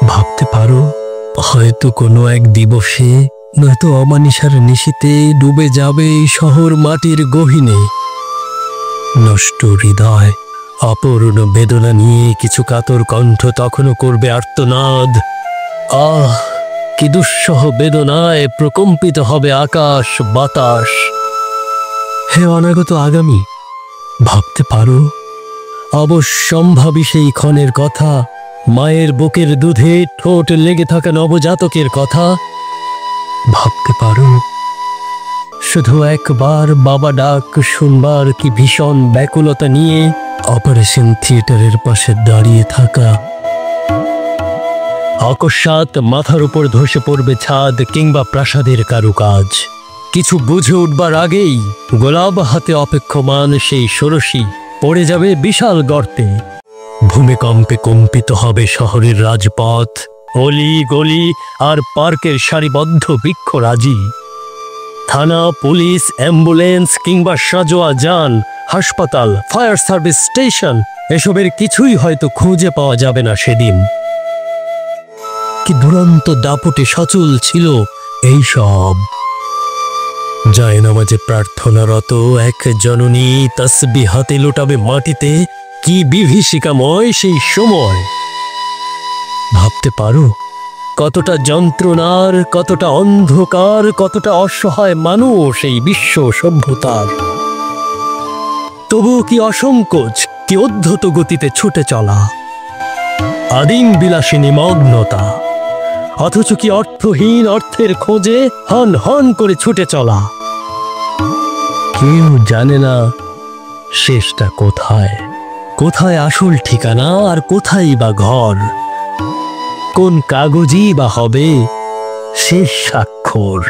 ভাবতে পারো, হয়তো কোনো এক দিবসে নয়তো অমানিসার নিশীতে ডুবে যাবে এই শহর মাটির গহীনে। নষ্ট হৃদয়, অপূর্ণ বেদনা নিয়ে কিছু কাতর কণ্ঠ তখনও করবে আর্তনাদ। আহ, কি দুঃসহ বেদনায় প্রকম্পিত হবে আকাশ বাতাস। হে অনাগত আগামী, ভাবতে পারো অবশ্যম্ভাবী সেই ক্ষণের কথা, মায়ের বুকের দুধে ঠোঁট লেগে থাকা নবজাতকের কথা। ভাবতে পারো শুধু একবার বাবা ডাক শুনবার কি ভীষণ ব্যাকুলতা নিয়ে অপারেশন থিয়েটারের পাশে দাঁড়িয়ে থাকা। অকস্মাৎ মাথার উপর ধসে পড়বে ছাদ কিংবা প্রাসাদের কারুকাজ। কিছু বুঝে উঠবার আগেই গোলাপ হাতে অপেক্ষমান সেই ষোড়শী পড়ে যাবে বিশাল গর্তে। ভূমিকম্পে কম্পিত হবে শহরের রাজপথ, অলি গলি আর পার্কের সারিবদ্ধ বৃক্ষরাজি। থানা, পুলিশ, অ্যাম্বুলেন্স কিংবা সাজোয়া যান, হাসপাতাল, ফায়ার সার্ভিস স্টেশন, এসবের কিছুই হয়তো খুঁজে পাওয়া যাবে না সেদিন। কি দুরন্ত দাপটে সচল ছিল এই সব। জায়নামাজে প্রার্থনারত এক জননী তাসবিহ হাতে লোটাবে মাটিতে। কি বিভীষিকাময় সেই সময়। ভাবতে পারো কতটা যন্ত্রণার, কতটা অন্ধকার, কতটা অসহায় মানুষ এই বিশ্ব সভ্যতার। তবুও কি অসংকোচ, কি উদ্ধত গতিতে ছুটে চলা। আদিম বিলাসিনী মগ্নতা, অথচ কি অর্থহীন অর্থের খোঁজে হন হন করে ছুটে চলা। কেউ জানে না শেষটা কোথায়, কোথায় আসল ঠিকানা আর কোথায় বা ঘর, কোন কাগজই বা হবে শেষ স্বাক্ষর।